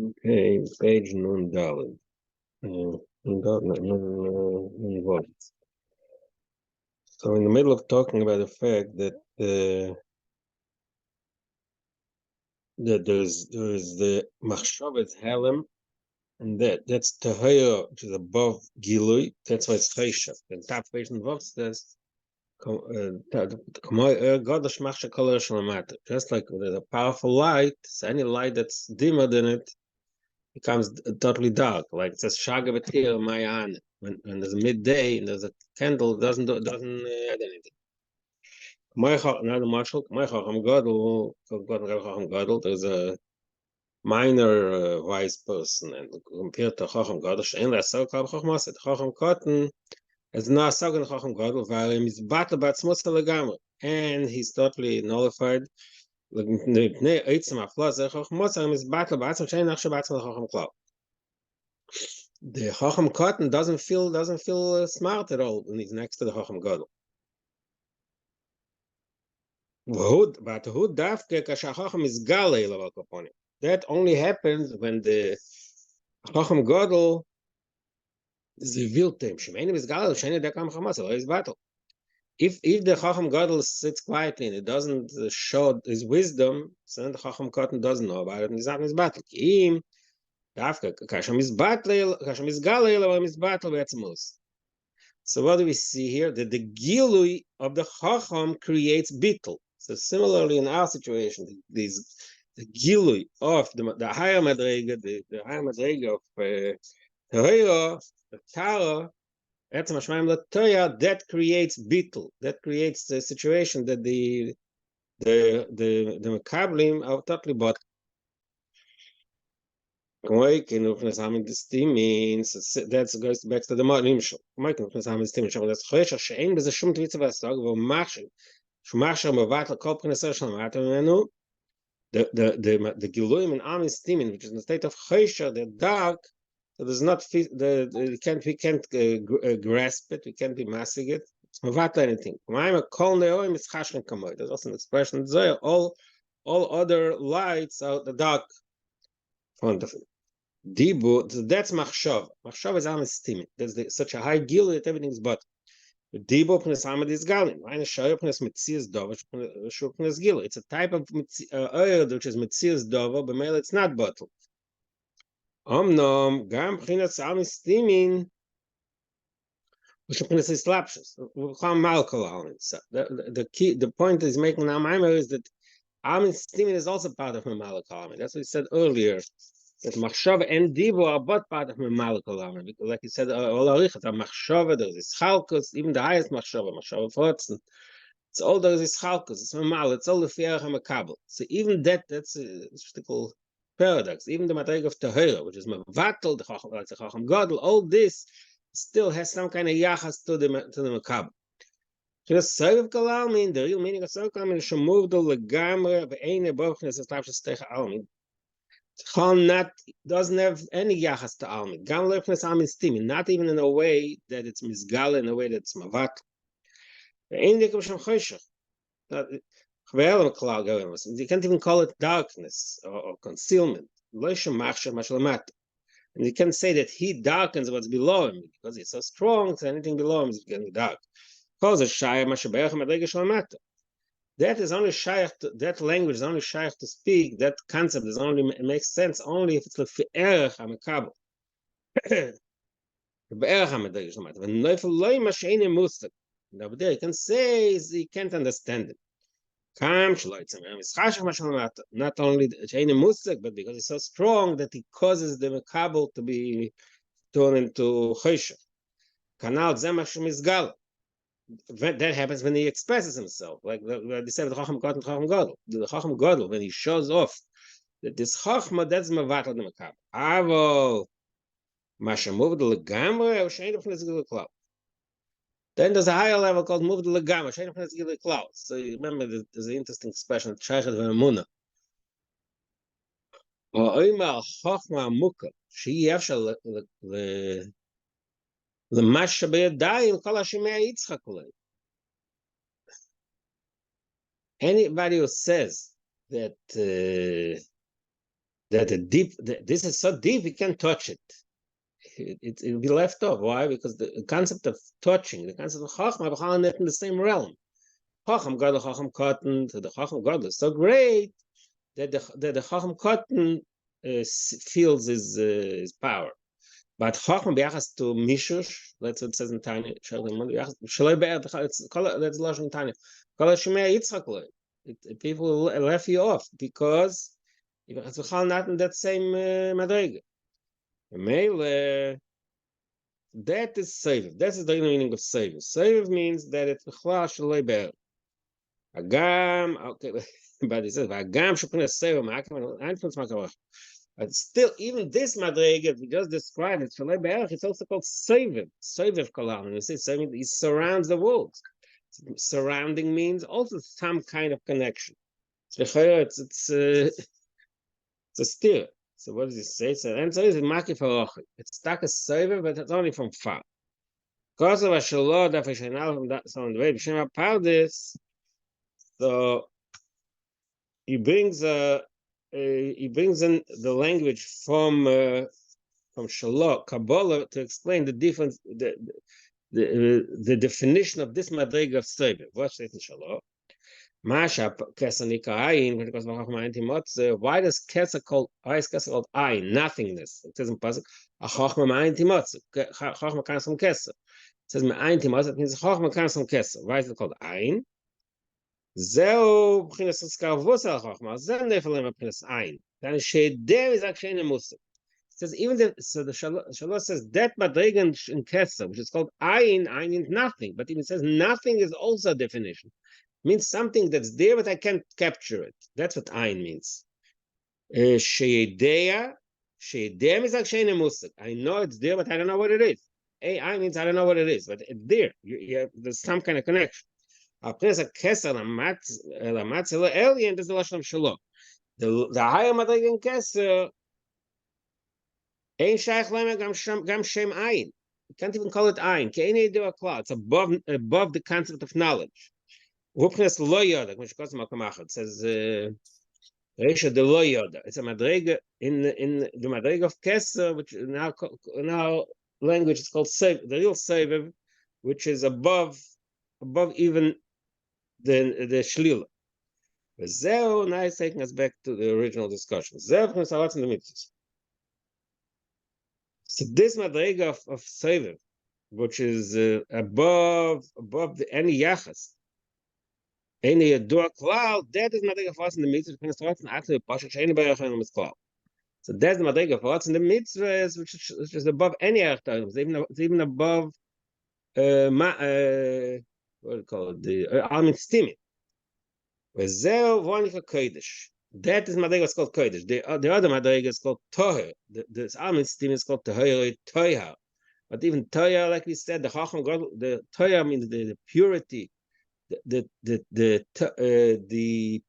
Okay, page Nun Daled. Nun Vav. So in the middle of talking about the fact that there's the Machshavet Halem, and that's Tahaya, which is above Gilui. That's why it's Cheshav. And top page Nun Vav says, just like there's a powerful light, so any light that's dimmer than it becomes totally dark. Like it says Shaga B'Tir Mayan. When there's a midday and there's a candle, it doesn't add anything. Another marshal, there's a minor wise person, and compared to Chacham Gadol, she'en la'asar kol b'chachma asid. Chacham Cotton is not asar Chacham Gadol, v'alem is battle b'atzmos legamre, and he's totally nullified. The Chacham Cotton doesn't feel smart at all when he's next to the Chacham Gadol. That only happens when the Chacham Gadol is revealed to him. If the Chacham Gadol sits quietly and it doesn't show his wisdom, so then the Chacham Cotton doesn't know about it and he's not in his battle. So what do we see here? That the Gilui of the Chacham creates bittul. So similarly in our situation, the Gilui of the higher Madrega, the higher Madrega of Tehira, the Tara, that creates bittul. That creates the situation that the Makablim are totally bought. Means that goes back to the Nimshal. The Giluim and Am Stimin, which is in the state of Chesha, the dark, so there's not we can't grasp it, we can't be massing it. It's Mavat anything. There's also an expression there. All other lights are the dark front of it. Dibu, that's Machshav. Machshav is Am Stimin. There's such a high Gilu that everything's but. Dibo pnes Amad is Galin. Eine Shiur pnes Metzias Dova, Shur pnes Gilu. It's a type of oil which is Metzias Dova, but male it's not bottled. Omnom gam pchinas Am Stimin, which pnes is Slapshus. The key, the point is making now Maimer is that Am Stimin is also part of Mamal Kalami. That's what we said earlier. That Machshava and Divo are both part of Mamal Kalami. Because like you said, all Arichat are Machshava, there's Ischalkus, even the highest Machshava Fotzen. It's all those Ischalkus, it's Mamal, it's all the Fierach HaMakabel. So even that's a typical paradox. Even the Madrig of Tahira, which is Mavatal, the Chacham Gadol, all this still has some kind of Yachas to the Makabel. Just Serv Kalalmin, the real meaning of Serv Kalalmin is Shemuvdul Legamre, Ve'ene Bovchnes, Estapshas Techa Almin. Doesn't have any yachas to almid. Gam lefnes almid stimin, not even in a way that it's misgal, in a way that's mavat. You can't even call it darkness or concealment. And you can't say that he darkens what's below him because he's so strong, so anything below him is getting dark. That is only shaykh. That language is only shaykh to speak. That concept is only makes sense only if it's like fi'erach hamakabel. Be'erach hamadrish lamat. When neufel loy mash'ene mustak. Now, there you can say he can't understand it. Kam shloitzem mischashach mash'alamat. Not only sh'ene mustak, but because he's so strong that he causes the makabel to be turned into chesha. Kanal zemash mizgal. That happens when he expresses himself, like they said the Chacham Gadol, Chacham Gadol. The Chacham Gadol, when he shows off that this Chachma, that's Mavatal the Makab. Avo Mashamov the Legamre, or Shain of Nezgil Cloud. Then there's a higher level called Move the Legamre, Shain of Nezgil Cloud. So you remember there's an interesting expression, Shaychat V'Amuna. Or Oima Chachma Muka, she Yafsha the Mashabir Dayim Kol Hashimei Yitzchak. Anybody who says that that this is so deep we can't touch it. It'll be left off. Why? Because the concept of touching, the concept of Chachma, are not in the same realm. Chacham Gadol, Chacham Cotton, the Chacham Gadol is so great that the Chacham Cotton feels his power. But Chacham biachas to Mishush, that's what it says in Tanya. Shaloi be'er, that's Lashon Tanya. Kol Shemei Yitzchak lo. People laugh you off because it's not in that same madrega. That is Seviv. That's the meaning of Seviv. Seviv means that it's B'chlal Shaloi be'er. Agam, okay, but it says Agam Shukun Seviv Ma'akim Einfluss Ma'akim. But still, even this madrega we just described, it's also called Seviv. Seviv Kolam. You see, Seviv, it surrounds the world. Surrounding means also some kind of connection. It's a steer. So what does it say? So answer is Maki Farochi. It's stuck as Seviv, but it's only from far. Because of a Shalom, that from that sound way, B'Shem Apardis. So he brings in the language from Shalom, Kabbalah, to explain the difference, the definition of this madrega of Seviv. What says in Shalom? Masha Kesanika Ayin, because why is Kesa called Ayin? Nothingness. It says in Pasuk, a Chachma Ma'ayin Timotze. Chachma comes from Kesa. It says Ma'ayin Timotze, it means Chachma comes from Kesa. Why is it called Ayin? Zeu b'chinas tzkavus al chachma. Zeu nefelim b'chinas ayin. Then she'eder is actually in a musik. Says even the Shalom says that madrega in Kesser, which is called ayin. Ayin is nothing, but even says nothing is also a definition. It means something that's there, but I can't capture it. That's what ayin means. She'eder is actually in a musik. I know it's there, but I don't know what it is. Ayin means I don't know what it is, but it's there. There's some kind of connection. The higher madrega in Kesser ain't shaykh lema gam shem ayin. You can't even call it ayin. It's above the concept of knowledge. It says Reisha de lo yoda. It's a madrega in the madrega of Kesser, which in our language is called sev, the real seviv, which is above even the shlila. Zeo now is taking us back to the original discussion. Zeo from Salat in the mitzvahs. So this madrega of seviv, which is above any yachas, any door cloud, that is madrega for us in the mitzvahs. From Salat and actually pasha sheini bayach and mitzvah. So that's the madrega for us in the mitzvahs, which is above any yachas. It's even above what do you call it? The almin stimit. That is madrega is called kodesh. The other madrega is called toher. The almin stimit is called toher. But even toher, like we said, the chacham god, the toher means the purity, the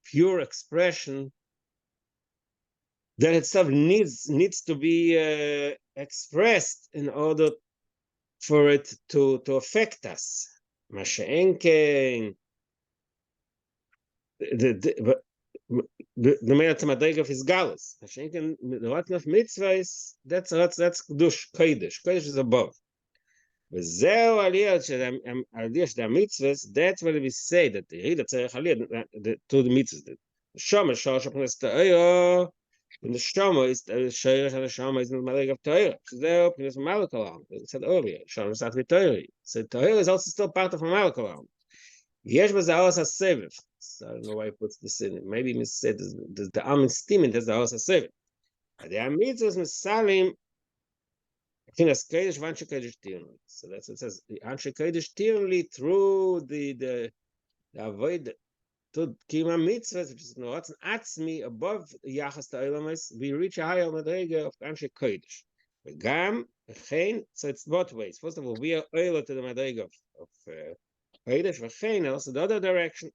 pure expression that itself needs to be expressed in order for it to affect us. Masha'enken, the main madrega of his galus. Masha'enken, the rotten of mitzvahs, that's kedush, kodesh. Kodesh is above. וזהו aliyah של המצווס, that's what we say, that the Rida tzarech aliyah to the mitzvahs. The Shama, Shama, and the Shama is the Shayach, and the Shama is in the madrega of Torah. Zeu p'nus Malakalam. It said earlier, Shama starts with Torah. So Torah is also still part of Malakalam. Yesh b'zeh aos ha-seviv. So I don't know why he puts this in. Maybe he said the Amin Stimin, that's the aos ha-seviv. The mitzvahs misalim. So that's what it says. The Anshe Kodesh Tirnli through the avoid to Kima Mitzvahs, which is Noratzen Atzmi above Yachas Ta'olamis, we reach a higher madrega of Anshe Kodesh. Gam, Chain, so it's both ways. First of all, we are oiler to the madrega of Kodesh, Chain, also the other direction.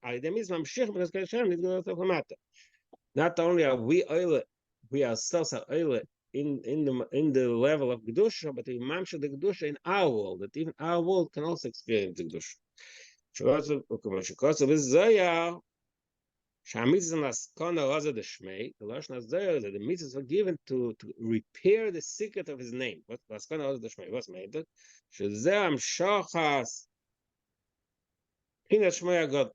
Not only are we oiler, we ourselves are oiler in the level of Kedusha, but we mamsha the Kedusha in our world, that even our world can also experience the Kedusha. The Lashon Hazeh that the mitzvahs were given to repair the secret of his name. What Laskana Oza Deshmei? What's made it? Shezeh Amshachas Pinat Shmei Agod.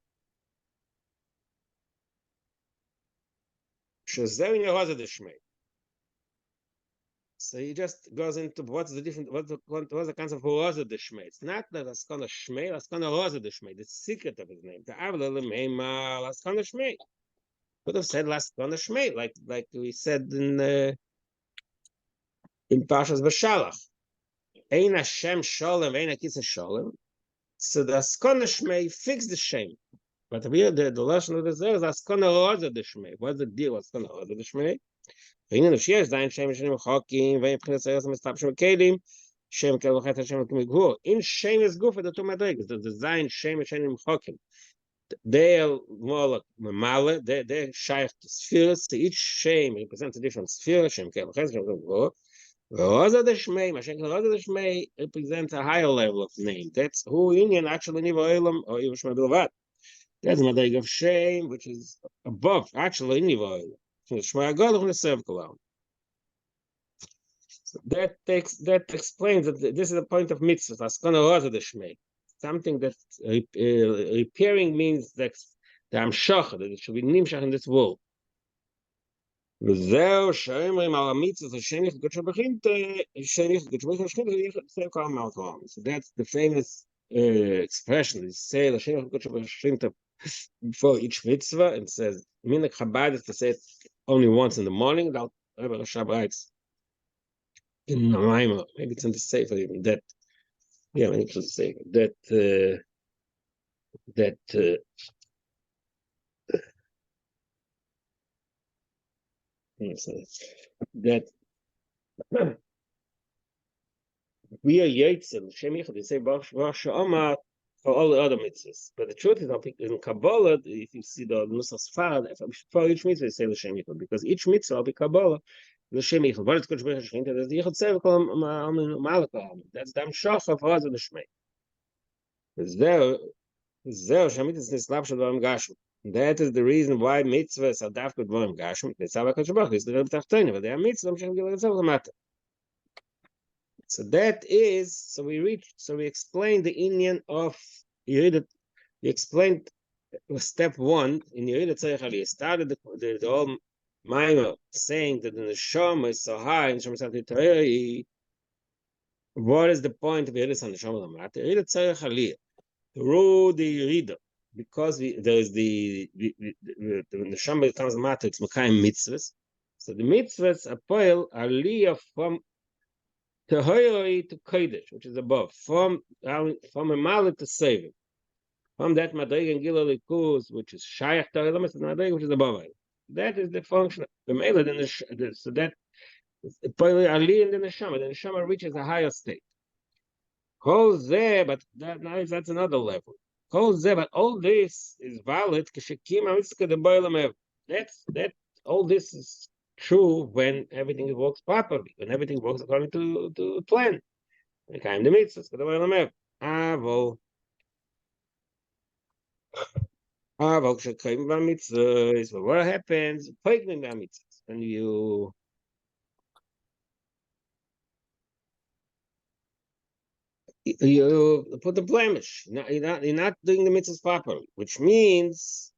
Shezeh in Oza Deshmei. So he just goes into what's the different, what's the concept of Oza Deshmei. It's not that Laskana Shmei, Laskana Oza Deshmei, the secret of his name. The Avla Lemeima Laskana Shmei. Could have said Laskana Shmei, like we said in Parshas Bashalach. Ein Hashem Shalom, Ein Akisa Shalom. So the Askana Shmei fix the shame. But here the Lashon of the Zer is Askana Oza the Shmei. What's the deal with Askana Oza the Shmei? Ve'inin Shiur Zayin Shem Shenim Chokim, Ve'in Pchinas Eres Mestap Shem Kelim, Shem Kel V'chet Hashem K'migvur. In Shem is Gufa, the two Madrigas, the Zayin Shem Shenim Chokim. They're more like Mamale, they're Shaykh to spheres, to each Shem represents a different sphere, Shem Kel V'chet Hashem K'migvur. Rosa the Shmei, Mashiach Rosa the Shmei represents a higher level of name. That's who Indian actually Niva Olam or Yiv Shmei Bilvat. That's the Madrig of Shem, which is above actually Niva Olam. From the Shmei Agod from the Sev Kolam. So that explains that this is the point of mitzvah. Askana Rosa the Shmei. Something that repairing means that the Amshach, that it should be Nimshach in this world. וזהו שאומרים על המצווה השם יחגוד שבחינטה, השם יחגוד שבחינטה, זה כל המעטרון. So that's the famous expression. They say השם יחגוד שבחינטה before each mitzvah, and says, Minak Chabad is to say it only once in the morning. That Rebbe Rashab writes in the Maimah, maybe it's in the Sefer even, that, yeah, maybe it's in the Sefer, that we are Yetzel, Shem Yichud, they say Baruch Sha'amar for all the other mitzvahs. But the truth is, in Kabbalah, if you see the Nusach Sfarad, for each mitzvah, they say L'Shem Yichud, because each mitzvah will be Kabbalah, L'Shem Yichud. But it's good to be Hashem, that's the Yichud Sev, that's the Amshach of Oza the Shmei. Zeh, Shamit is Nislap Shadvarim Gashim. That is the reason why mitzvahs are dafkut dvarim gashim. It's our kachbach. It's the Rebbe Tachtoni, but they are mitzvahs. So that is. So we explained the Indian of Yerid. We explained step one in Yerid Tzarech Aliyah. Started the whole Maimah saying that the neshama is so high in Neshama Tzarech. What is the point of Yerid Neshama Lamata? Yerid Tzarech Aliyah through the Yerida. Because there is the neshama becomes matter, it's Mekayim mitzvahs. So the mitzvahs are aliyah from Tehoroi to Kodesh, which is above, from a malit to saving, from that madrig and gilal likus, which is shayach to Elomus, and madrig which is above it. That is the function. The mele, so that aliyah in the neshama reaches a higher state. Calls there, but that's another level. But all this is valid. That all this is true when everything works properly, when everything works according to plan. The mitzvahs. What happens when you put the blemish? You're not doing the mitzvahs properly, which means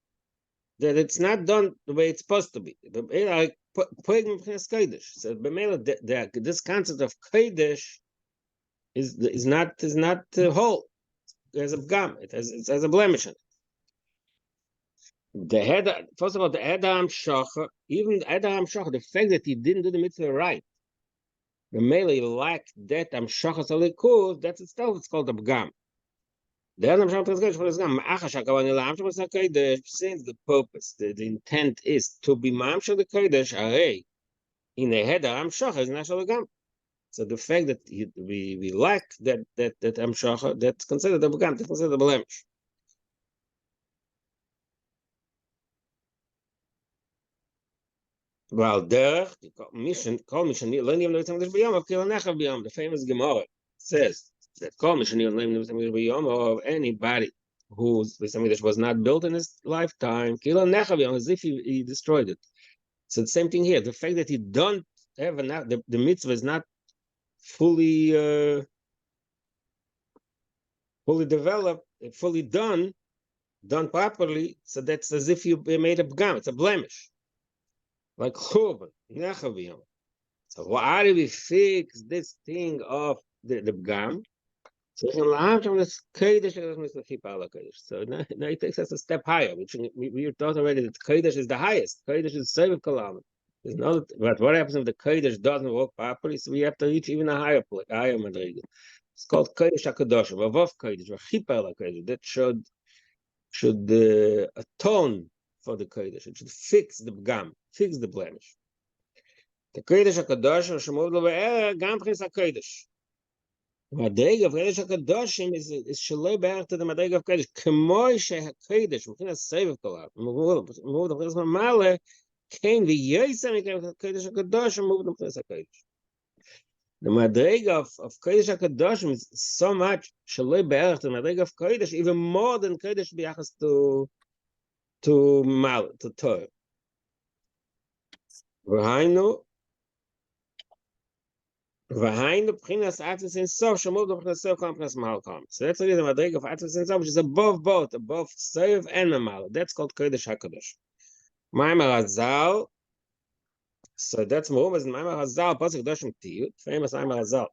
that it's not done the way it's supposed to be. Like so this concept of kodesh is not whole. There's a gam. It has a blemish in it. The head, first of all, the Adam Shacha, even the Adam Shacha, the fact that he didn't do the mitzvah right, the melee lacked that Amshachas Alikus, that's itself, it's called a Bgam. The Adam Shacha is since the purpose, the intent is to be Mamsha the Kodesh, Array, in the head of Amshacha is not a Bgam. So the fact that we lack that Amshacha, that's considered a Bgam, that's considered a blemish. Well, the famous Gemara says that of anybody whose Beis Hamikdash was not built in his lifetime, as if he destroyed it. So the same thing here. The fact that he don't have enough, the mitzvah is not fully developed, fully done properly. So that's as if you made a pgam. It's a blemish, like churban, nechaviyam. So how do we fix this thing of the pgam? So now it takes us a step higher, which we thought already that Kodesh is the highest. Kodesh is Seviv Kalam. But what happens if the Kodesh doesn't work properly? So we have to reach even a higher madriga. It's called Kodesh HaKadoshim, Avov Kodesh, V'chipar HaKodesh. That should atone for the Kodesh. It should fix the Bgam, fix the blemish. The Kodesh HaKadoshim, Shemov Lo Gam Prince HaKodesh. Madriga of Kodesh HaKadoshim is shaloi be'er to the Madriga of Kodesh. K'moi she'HaKodesh, M'chinas Seviv Kalam. Move the M'chinas Mamale, Kain v'yoysa M'chinas Kodesh HaKadoshim, move the M'chinas HaKodesh. The Madriga of Kodesh HaKadoshim is so much shaloi be'er to the Madriga of Kodesh, even more than Kodesh b'yachas to Mal, to Torah. V'hainu, B'chinas Atzvus in Sof, Shemov the B'chinas Sof, B'chinas Mal Kam. So that's really the Madriga of Atzvus in Sof, which is above both, above Sof and Mal. That's called Kodesh HaKadosh. Ma'amar Hazal. So that's Mehumas in Ma'amar Hazal, Pasuk Doshim Tiyut, famous Ma'amar Hazal.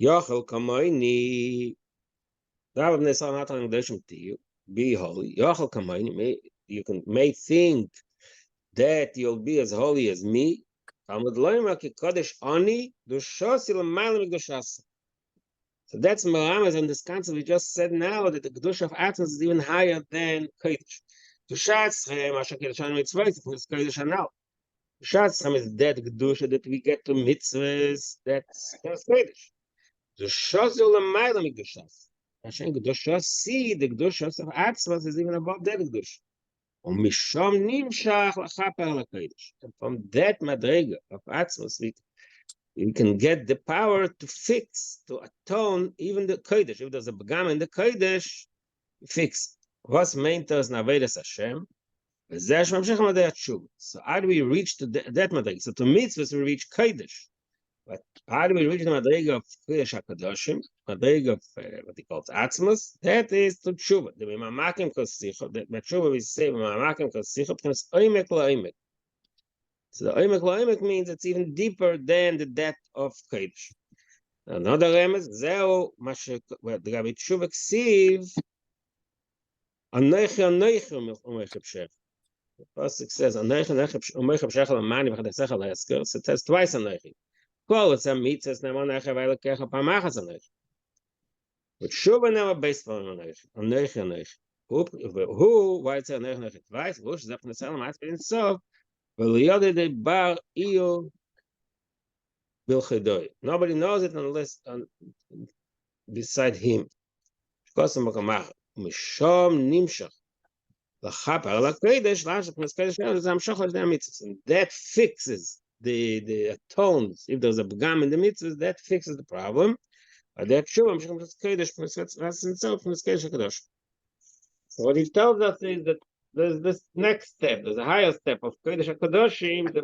Yochel Kamoini. Rav Nesal not on Doshim Tiyut. Be holy. Yochel Kamoini. You may think that you'll be as holy as me. So that's Maramas and this concept we just said now that the Kedush of Atzmos is even higher than Kodesh. Kedushatzchem is that Kedusha that we get to mitzvahs, that's Kodesh. Kedusha see the Kedusha of Atzmos is even above that Kedusha. And from that madrega of Atzmos, we can get the power to fix, to atone even the Kodesh. If there's a Begam in the Kodesh, fix. What's maintains Navedas Hashem? So how do we reach to that madrega? So to mitzvahs we reach Kodesh. But how do we reach the madrega of Kodesh HaKadoshim? Madrega of what he calls Atzmos? That is to tshuva. The Mamakim Kosicha, that tshuva we say Mamakim Kosicha becomes Oimek La'oimek. So the Oimek La'oimek means it's even deeper than the depth of Kodesh. Another remes, Zeo, what the Rabbi Tshuva ksiv, Anoichi Umeich B'Shech. The pasuk says Anoichi Umeich B'Shech L'mani V'chadesech L'Esker. So it says twice Anoichi. Well, it's a mitzvah. Never necha v'elekecha pamachas aneich. But shuva never based on aneich. Who? Why it's aneich twice? Who is that from the Salem? I speak in so. V'liyode de bar iyo bilchedoi. Nobody knows it unless beside him. Kosam b'kamach. Mishom nimshach. L'chaper l'kodesh l'ashach m'skodesh l'amshach l'dei mitzvahs. And that fixes the atones. If there's a begam in the mitzvahs, that fixes the problem. That shuvam shechem kodesh from himself from the kodesh hakadosh. So what he tells us is that there's this next step. There's a higher step of kodesh hakadoshim.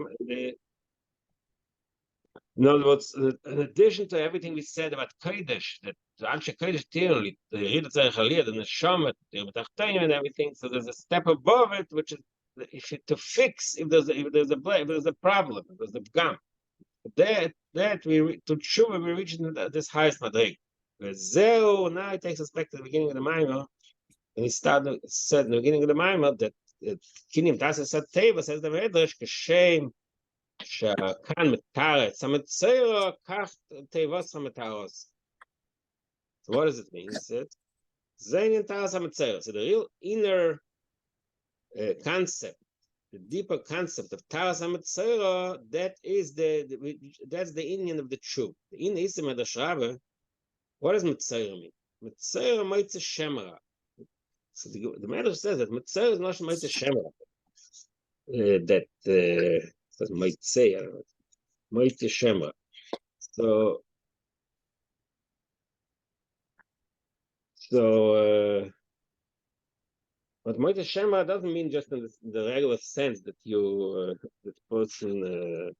In other words, in addition to everything we said about kodesh, that the anshe kodesh tirli, the ridat tzarich aliyah, the neshamet, the betachtenim, and everything. So there's a step above it, which is to fix if there's a problem, if there's a pgam. That we to tshuva we reach this highest madrig. Now it takes us back to the beginning of the Maimah, and he said in the beginning of the Maimah that kinim tasas teva says the Medrash kashem shakan metaret sametzera kach tevas sametaros. So what does it mean? He said zayin taras sametzera. So the real inner concept, the deeper concept of Taras HaMetzora, that's the Indian of the truth. The Indian is the Medrash. What does Metzora mean? Metzora Moitze Shemra. So the Medrash says that Metzora is not Moitze Shemra. That says Moitze, I don't know. Moitze Shemra. So But Moitze Shemra doesn't mean just in the regular sense that you, the person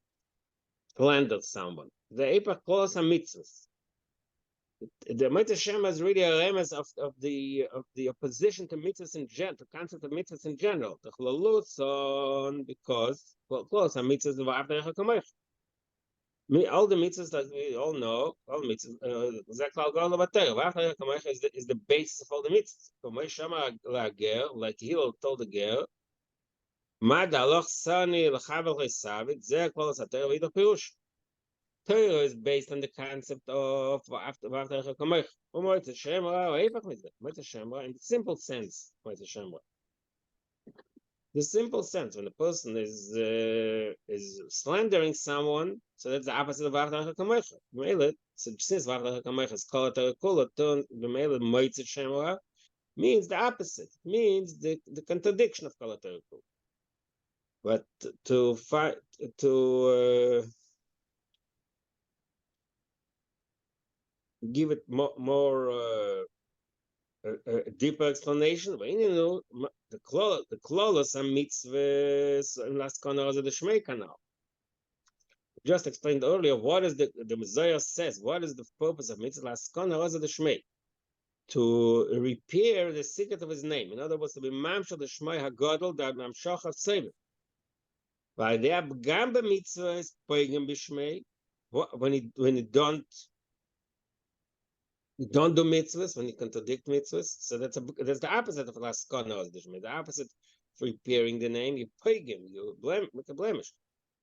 slanders someone. The Eipach Kolos HaMitzvahs. The Moitze Shemra is really a remes of the opposition to mitzvahs in general, the concept of mitzvahs in general. The Chlalutz because, well, Kolos HaMitzvahs V'Avderecha Kamecha. All the mitzvahs that we all know, all mitzvahs, is the basis of all the mitzvahs. Like Hillel told the girl, Torah is based on the concept of in the simple sense, the simple sense when a person is slandering someone, so that's the opposite of V'Avderecha Kamecha. So since V'Avderecha Kamecha is called Torah Kula, B'Meila Moitze Shemra means the opposite. It means the contradiction of Kol Torah Kula. But to give it more a deeper explanation, the klolos and mitzvahs and last corner of the Shmei canal. Just explained earlier what is the Messiah says. What is the purpose of mitzvah last corner of the Shmei? To repair the secret of his name. In other words, to be mamshel the Shmei Hagadol that mamshach hasevet. By the Gamba mitzvah is poigem b'Shmei when he don't do mitzvahs, when you contradict mitzvahs. So that's the opposite of last corner. The opposite for repairing the name, you pegim, you make a blemish.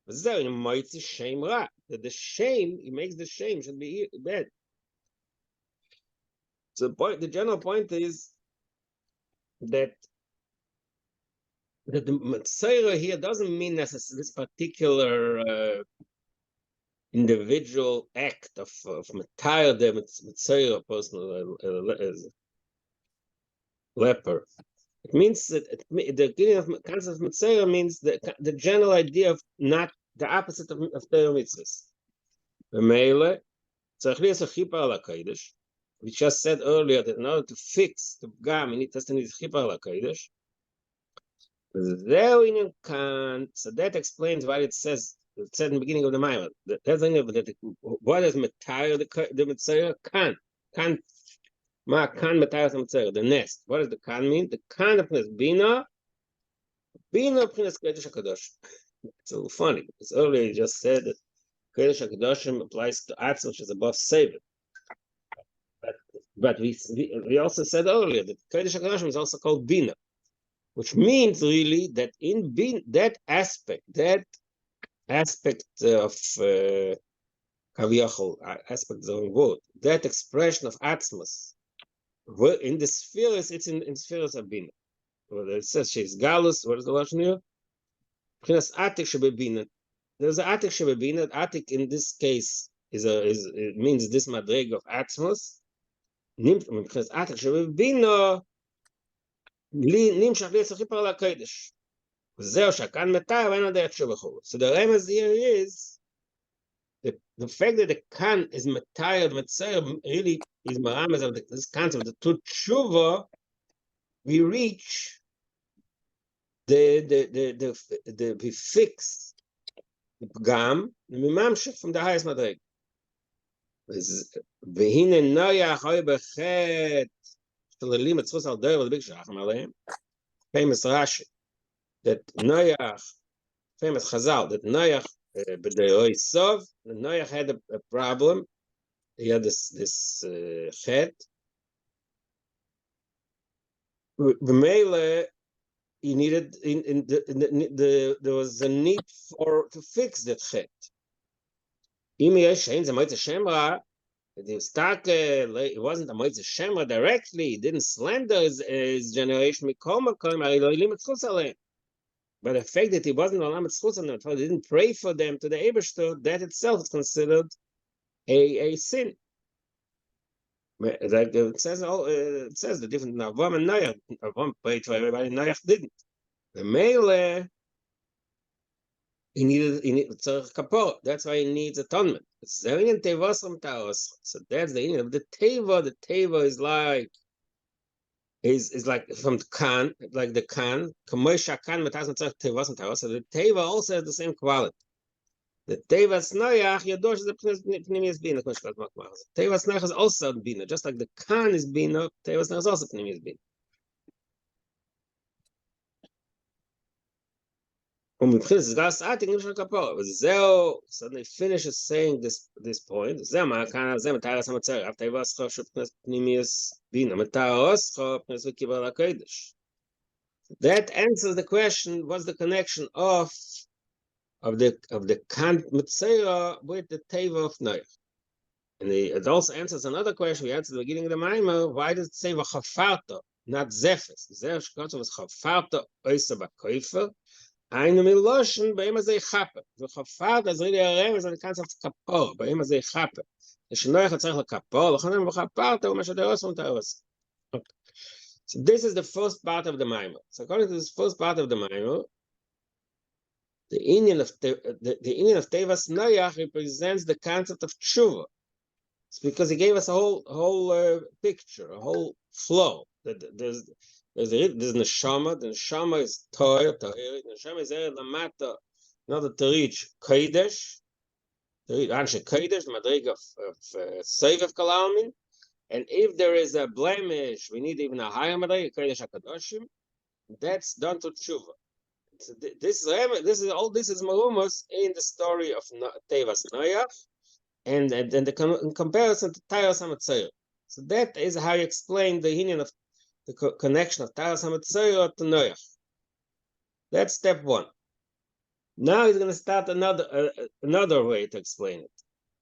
But there in moitzi shame ra, that the shame, he makes the shame should be bad. So the general point is that the Metzora here doesn't mean necessarily this particular individual act of Matayr the Metzora person as leper. It means that the beginning of concept of Metzora means the general idea of not the opposite of Torah mitzvahs. We just said earlier that in order to fix the Pgam, you need to need Chipar al HaKodesh. So that explains why it said in the beginning of the Maimon. What is Matayr the Metzora? Kan. Ma kan Matayr the Metzora, the nest. What does the kan mean? The kan of Bina P'nes Kodesh HaKadosh. It's a little funny, because earlier you just said that Kodesh HaKadoshim applies to Atz, which is above Seven. But we also said earlier that Kodesh HaKadoshim is also called Bina, which means really that in Bina, that aspect of Kaviyachol, aspect of the word, that expression of Atzmas, in the spheres, it's in spheres of Bina. Well, it says she's Galus, what is the Lashon here? There's an Atik Shebebina. Atik in this case it means this madreg of Atzmos. Because Atik Shebebina nimshach li'etzachipar l'kodesh. Zeo shakan metar v'en adech shebechol. So the remez here is the fact that the kan is metar metzor really is marames of this concept. The tshuva we reach. We fix the pgam and we mamshech from the highest madreg. V'hine noyach hoy bechet shalalim etzchus al der v'lbik shacham aleim. Famous Rashi that Noyach, famous Chazal that Noyach b'deroi sov. Noyach had a problem. He had this chet. B'meile he needed there was a need to fix that chet. It wasn't a moitze shemra directly. He didn't slander his generation. But the fact that he wasn't on he didn't pray for them to the Ebershter, that itself is considered a sin. Like it says the different Avraham and Noach. Avraham prayed for everybody, Noach didn't. The male he needed tzarich kapor. That's why he needs atonement. So that's the end of the teva. The teva is like is like from Kan, like the Kan. So the Teva also has the same quality. The Tevas Noach, Yadosh is the Pnimius Bina. Tevas Noach is also Bina, just like the Kan is Bina, Tevas Noach is also Pnimius Bina. So they finishes saying this point. That answers the question: what's the connection of the Kant Mitzera with the Teva of Noach? And it also answers another question we answered at the beginning of the Maimer: why does it say Vachafarta, not Zefes? Zefes was Chafarta Oisa Bakoifer. Eine Miloshen bei ihm ze chappe. So chafar das really arem is the concept of kapor. Bei ihm ze chappe. The shnoich tzarich lekapor. Lochanem v'chaparta u'mashaderos u'mtaros. So this is the first part of the Maimer. So according to this first part of the Maimer, the Indian of Tevas Noach represents the concept of tshuva. It's because he gave us a whole picture, a whole flow. There's neshama. The neshama is toir. The neshama is ered lamata in order to reach kodesh. To reach anshe kodesh, the madrig of seiv kalalmin. And if there is a blemish, we need even a higher madrig, kodesh hakadoshim. That's done to tshuva. So this is marumas in the story of Tevas Noach. And the comparison to Taras HaMatzorah. So that is how you explain the union of the connection of Taras HaMatzorah to Noach. That's step one. Now he's going to start another way to explain it.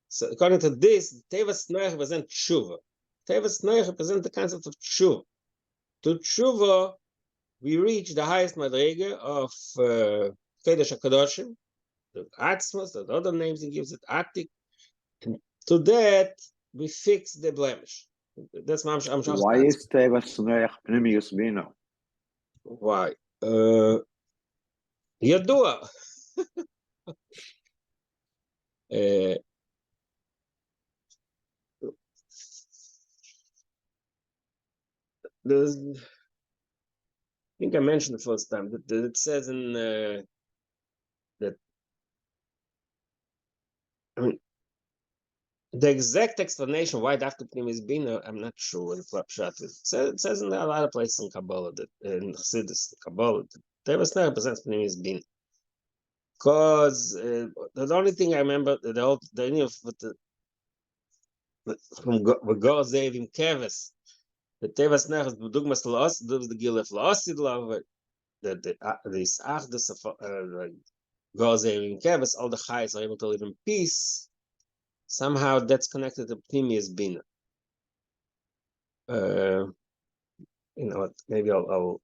So according to this, Tevas Noach represents Tshuva. Tevas Noach represents the concept of Tshuva. To Tshuva, we reach the highest madrega of Kodesh HaKadoshim, the Atzmos, the other names he gives it, Atik. And to that, we fix the blemish. That's my Why is Tevas Noach Pnimius Bina? Why? Yadua. I think I mentioned the first time that it says in that, I mean, the exact explanation why the after Pnim is Bina, I'm not sure in Flapshat. It says in a lot of places in Kabbalah, that in Chassidus, Kabbalah, there was no represents Pnim is Bina. Because the only thing I remember, the from V'gor Zevim Keves, the Tevas Nech is Dugmas Laos, does the Gilef Laosid Love, the Isachdus of V'gor Zevim Keves, all the Chais are able to live in peace. Somehow that's connected to Pnimius Bina. You know what? Maybe I'll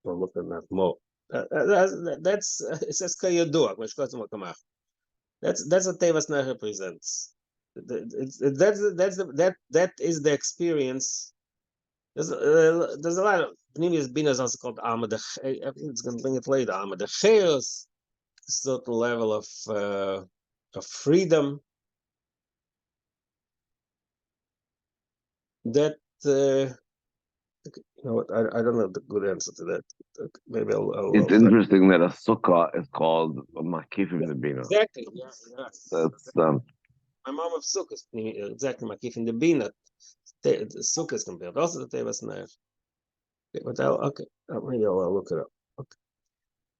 look at that more. That's it says Kayadua. That's what Tevas Nech represents. That is the experience. There's a lot of Pnimius Bina is also called Amad. I think it's going to bring it later. Amad Chaos, a certain level of freedom. That you know what? I don't know the good answer to that. Maybe I'll It's interesting that a sukkah is called a makifim the bina. Exactly. Yeah. That's my mom of sukkah exactly makifim the bina. The sukkah is compared also the Tevas Noach. But maybe I'll look it up. Okay.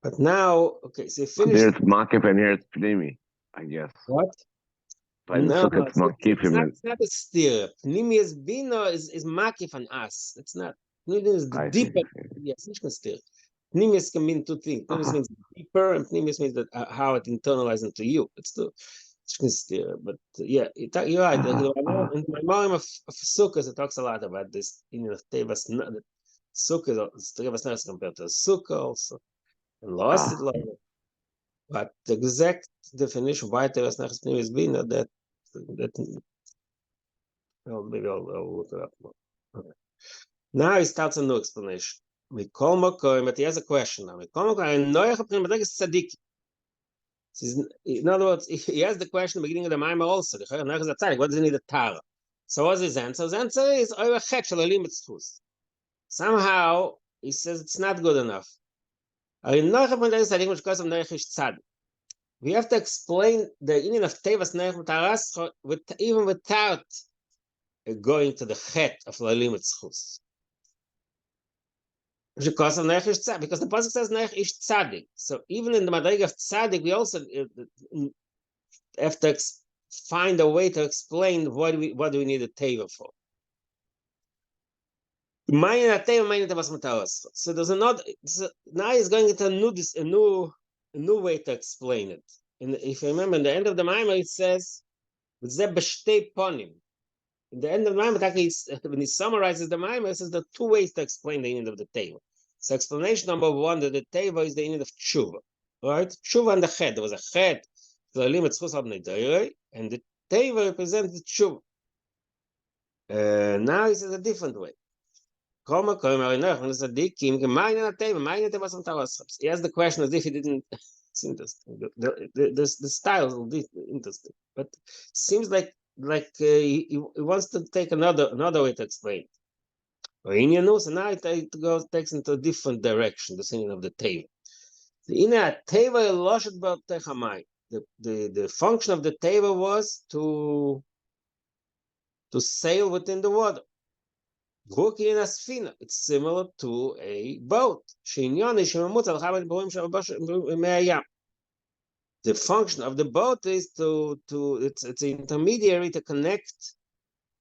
But now, okay, so you finished. Here it's makif and here it's pnimi, I guess. What? By the sukkah it's makifim. It's not a steer. Pnimius Bina is makif on us. It's not. Pnimius is the deeper. Yes, it's not steer. Pnimius can mean two things. Pnimius means deeper, and Pnimius means that how it internalizes into you. It's the steer. But yeah, you're right. In my mom of sukkahs, it talks a lot about this. You know, Tevas sukkah, Tevas Noach compared to sukkah also, and lost it like. But the exact definition why Tevas Noach is Pnimius Bina, that well, maybe I'll look it up more. Okay. Now he starts a new explanation. But he has a question now. In other words, he has the question at the beginning of the Maimer also. What does he need a Tara? So what's his answer? His answer is Somehow, he says it's not good enough. We have to explain the union of Tevas Neich with even without going to the het of Lalim Tzchus. Because of Neich Ish Tzadik, because the pasuk says Neich Ish Tzadik. So even in the Madrig of Tzadik, we also have to find a way to explain what do we need a Teva for. So there's another. So now he's going into a new way to explain it. And if you remember, in the end of the Maimer, it says, in the end of the Maimer, when he summarizes the Maimer, it says there are two ways to explain the unit of the Teva. So explanation number one, that the Teva is the unit of Tshuva. Right? Tshuva and the Chet. There was a Chet, and the Teva represents the Tshuva. Now he says a different way. He asked the question as if he didn't. It's interesting. The style is interesting, but seems like he wants to take another way to explain. So now it takes into a different direction. The singing of the teva. The function of the teva was to sail within the water. It's similar to a boat. The function of the boat is it's an intermediary to connect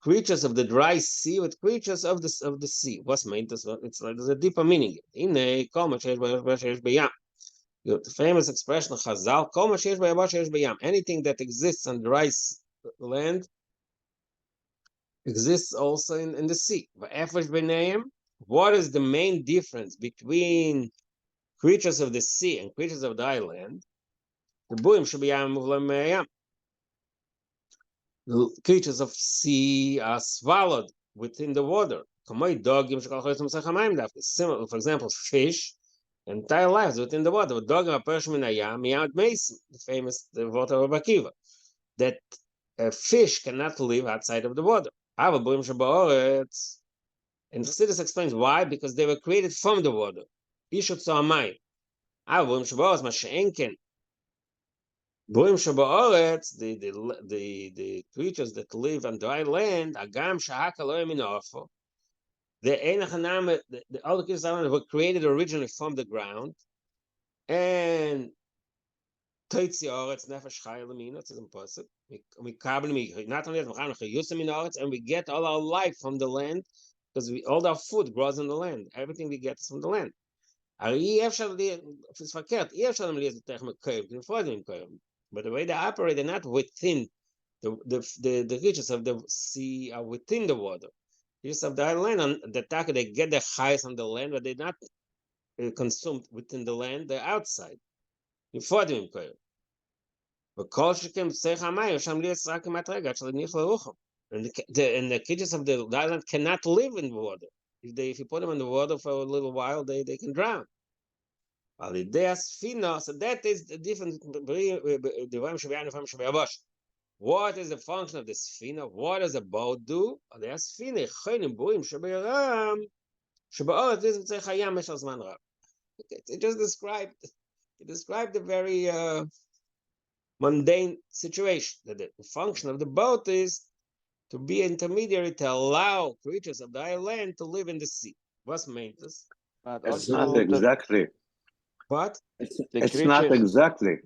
creatures of the dry sea with creatures of the sea. What's meant? It's like there's a deeper meaning. The famous expression of Chazal: anything that exists on dry land exists also in the sea. What is the main difference between creatures of the sea and creatures of the island? The creatures of sea are swallowed within the water. Similar, for example, fish, entire lives within the water. The famous water of Akiva, that a fish cannot live outside of the water. And Chassidus explains why, because they were created from the water. The creatures that live on dry land, the other creatures were created originally from the ground, and not only that, and we get all our life from the land, because all our food grows on the land. Everything we get is from the land. But the way they operate, they're not within the creatures of the sea are within the water. Creatures of the land, on the attack, they get their highs on the land, but they're not consumed within the land. They're outside. And the creatures of the island cannot live in the water. If you put them in the water for a little while, they can drown. So that is the difference. What is the function of the sfina? What does a boat do? It just described a very mundane situation. That the function of the boat is to be an intermediary to allow creatures of the island to live in the sea. What's maintenance? It's not exactly. What? It's not exactly.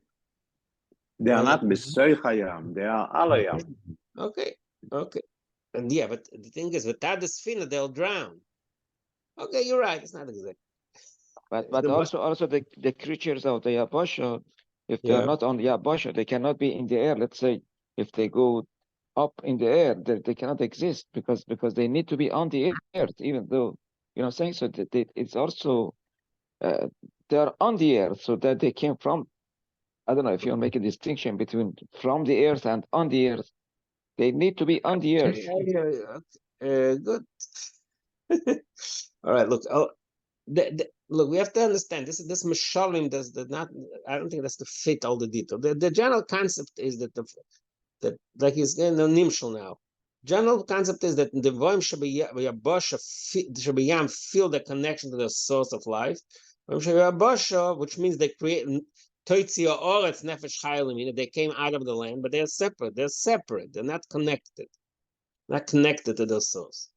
They are not B'soy Hayam. They are Alayam. Okay. And yeah, but the thing is, without the sfina, they'll drown. Okay, you're right. It's not exact. But also the creatures of the Yabasha, if they are not on the Yabasha, they cannot be in the air. Let's say if they go up in the air, they cannot exist because they need to be on the earth, even though, you know what I'm saying? So it's also, they are on the earth, so that they came from, I don't know if you'll make a distinction between from the earth and on the earth. They need to be on the earth. Good. All right, look. Look, we have to understand this Mishalim does not. I don't think that's to fit all the detail. The general concept is that like he's getting a nimshal now. General concept is that the Voim Shabbayam feel the connection to the source of life. Which means they create Toitzia Oretz Nefesh Chayalim, they came out of the land, but they're separate. They're not connected. Not connected to the source.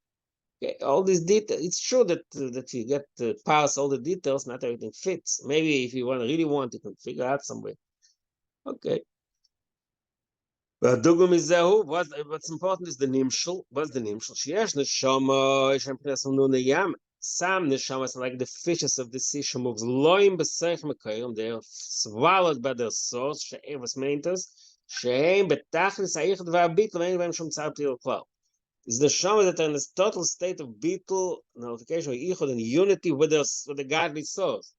Okay, all these details. It's true that you get to parse all the details. Not everything fits. Maybe if you really want, you can figure out some way. Okay. But what's important is the nimshal. What's the nimshal? Sheyesh neshama ishem pnesam nu neyam. Some neshamas like the fishes of the sea. Shemoves loim b'seich mekayim. They are swallowed by their source. She'evas meintas. She'em betachlis ha'ichet v'abit l'mein v'em shom tzar p'til klal. Is the shama that are in this total state of bitul, nullification, ichud, and unity with the godly source.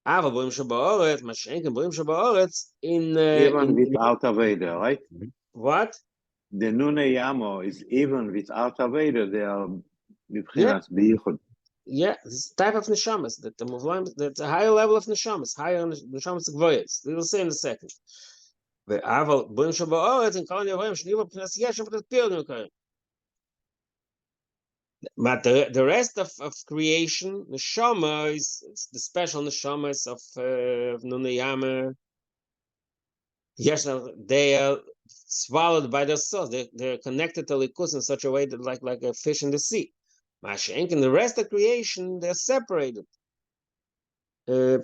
Ava boim shabaoretz, mashenken boim shabaoretz even without Aveda, right? What? The Nune Yamo is even without Aveda. They are b'chinas b'ichud. Yeah, this type of neshamas that the Muslim, that's a higher level of neshamas, higher neshamas gvoyes. We will say in a second. The Ava boim shabaoretz and kalani avayim shniva b'chinas yeshem b'chinas piyod. But the rest of creation, the neshama is the special neshamas of Nuneyama. Yes, they are swallowed by the source. They're connected to likus in such a way that like a fish in the sea. Mashenk and the rest of creation, they're separated. Dai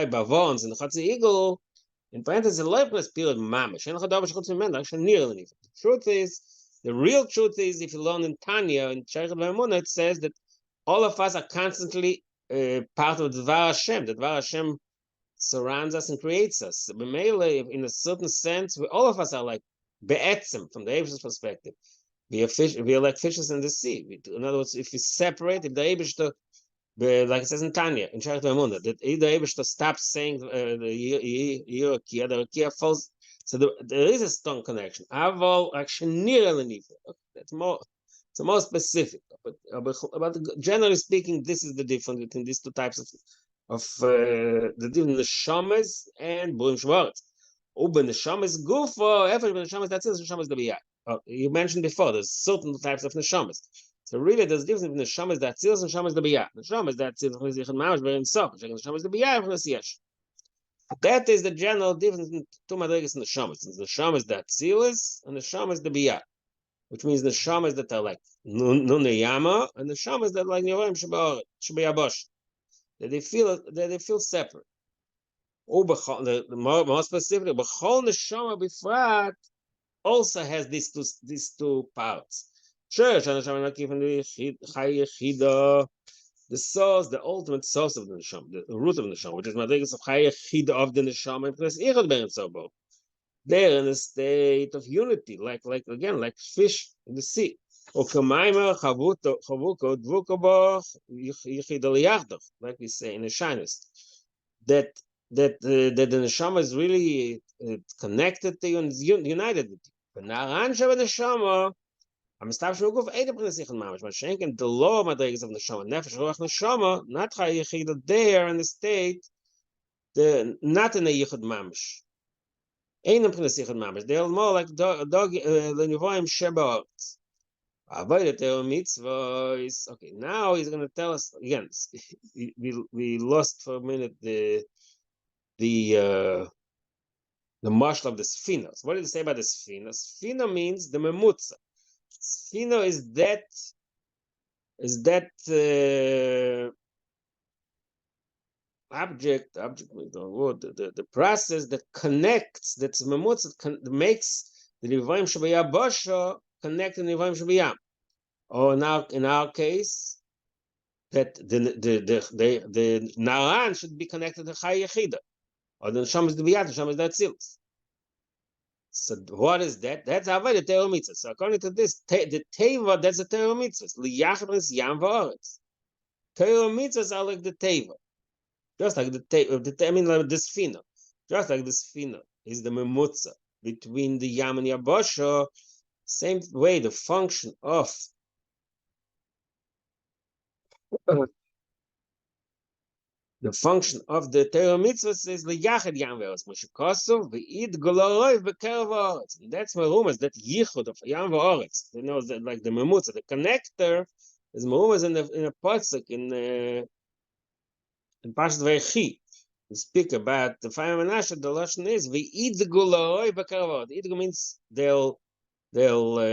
bavons and the chatzi eagle. In parentheses, the lifeless period mamish. The truth is. The real truth is, if you learn in Tanya, in Sheikh V'Emunah, it says that all of us are constantly part of the Dvar Hashem. The Dvar Hashem surrounds us and creates us. In a certain sense, all of us are like be'etzem, from the Eibishter's perspective. We are like fishes in the sea. In other words, if we separate, if the Eibishter, like it says in Tanya, in Sheikh V'Emunah, that if the Eibishter stops saying the Rakia falls. So there is a strong connection. Aval actually that's more. It's more specific. But generally speaking, this is the difference between these two types of the different neshamas and burim shvaretz. Uben neshamas gufa. Every neshamas that's it. Neshamas dabiyah. You mentioned before. There's certain types of neshamas. So really, there's a difference between neshamas that's it and neshamas dabiyah. Neshamas that's it. Neshamas very himself. Neshamas dabiyah. Neshamas that is the general difference in two madrigas and the shamas. The shamas that sealers and the shamas the biyah, which means the shamas that are like nuneyama and the shamas that are like nivarim shabayabosh. That they feel separate. The more specifically, b'chol neshama b'frat also has these two parts. Sure, the source, the ultimate source of the neshama, the root of the neshama, which is madrigas of chayah chida of the neshama, because ichad be'en sobo. They're in a state of unity, like fish in the sea. Or kamayma chavuko dvuko yichid aliyachdoch, like we say in the shyness. That the neshama is really connected to you and united with you. But naran sheba neshama. I'm stopping to go for 80% mamish. But shenken the law madrigas of neshama, nefesh ruach neshama, not chayyichida there in the state, not in the yichud mamish. Ain't p'nesichud mamish. They're more like dog l'nivoyim shebaot. Avoid the mitzvah is okay. Now he's going to tell us again. We lost for a minute the mashal of the sfina. So what did he say about the sfina? Sfina means the memutza. Sfina is that object the process that connects, that's memutza, makes the nivaim shabayah basha connect to the nivaim shabayah. Or now in our case, that the naran should be connected to chay yechida, or the neshama is the biyat, the neshama is the atzilus. So what is that? That's avodah te'or mitzvah. So according to this, the teva, that's the te'or mitzvah. Liyachris yam va'aretz. Te'or mitzvahs are like the teva, just like the I mean, like the sfina, just like the sfina is the memutza between the yam and yabasha. Same way, the function of the function of the Torah mitzvahs is liyachid yam ve'oretz, Moshe Kosov ve'id goloroiv b'kerev ha'oretz. That's merumas, that yichud of yam ve'oretz. You know, that like the memutza, the connector is merumas in a pasuk in Parashat Vaychi. We speak about the Fire Menashe. The lashon is ve'id goloroiv b'kerev ha'oretz. Idgo means they'll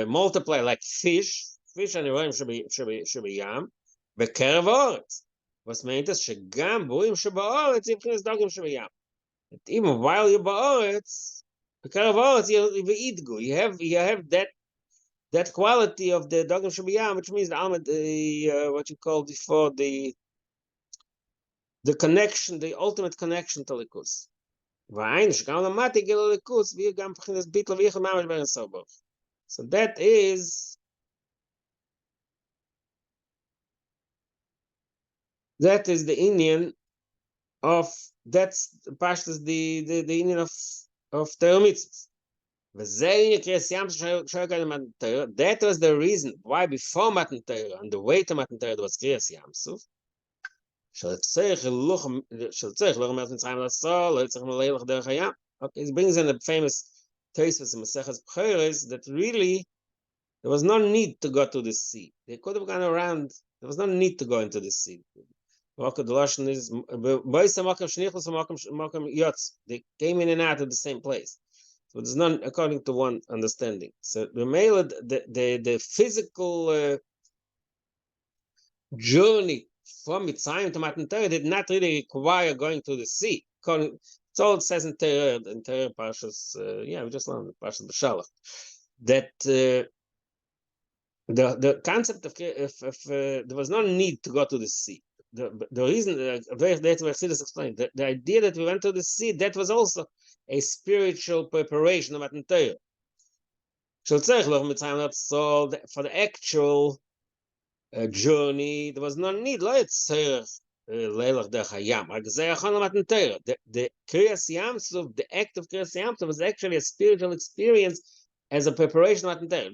multiply like fish. Fish and roim should be yam b'kerev ha'oretz. Was meint es שגם בורים שבאורץ יבחינס דוגים שבים. Even while you're באורץ, בקרב האורץ וידגו. You have that quality of the dogim שבים, which means the what you call before the connection, the ultimate connection to likus. והעין שגם למטה הגיע לליכוס, ויהיה גם בבחינס ביטל ויחד ממש בין הסובר. So that is the Indian of that's Pashtas the Indian of Torah mitzvahs. That was the reason why before Matan Torah and the way to Matan Torah was Kriyas Yamsuf. Okay, it brings in the famous Tosfos in Maseches B'choros that really there was no need to go to the sea. They could have gone around. There was no need to go into the sea. The lashon is they came in and out of the same place. So it's not according to one understanding. So the physical journey from Mitzrayim to Matan Torah did not really require going to the sea. It's all it says in Torah Parshas. We just learned Parshas B'Shalach that the concept of there was no need to go to the sea. The reason that's what Chassidus explained, the idea that we went to the sea, that was also a spiritual preparation of Matan Torah. So for the actual journey, there was no need. The Kriyas Yamsuf, the act of Kriyas Yamsuf, was actually a spiritual experience as a preparation of Matan Torah.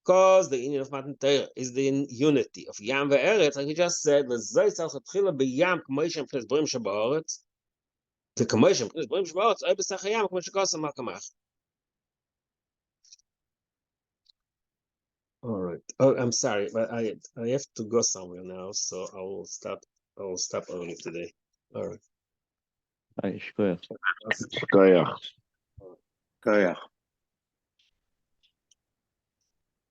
Because the union of Matan Torah is the unity of Yam ve'eretz, like we just said, the all right. Oh, I'm sorry, but I have to go somewhere now, so I will stop early today. All right. Koyach. Koyach.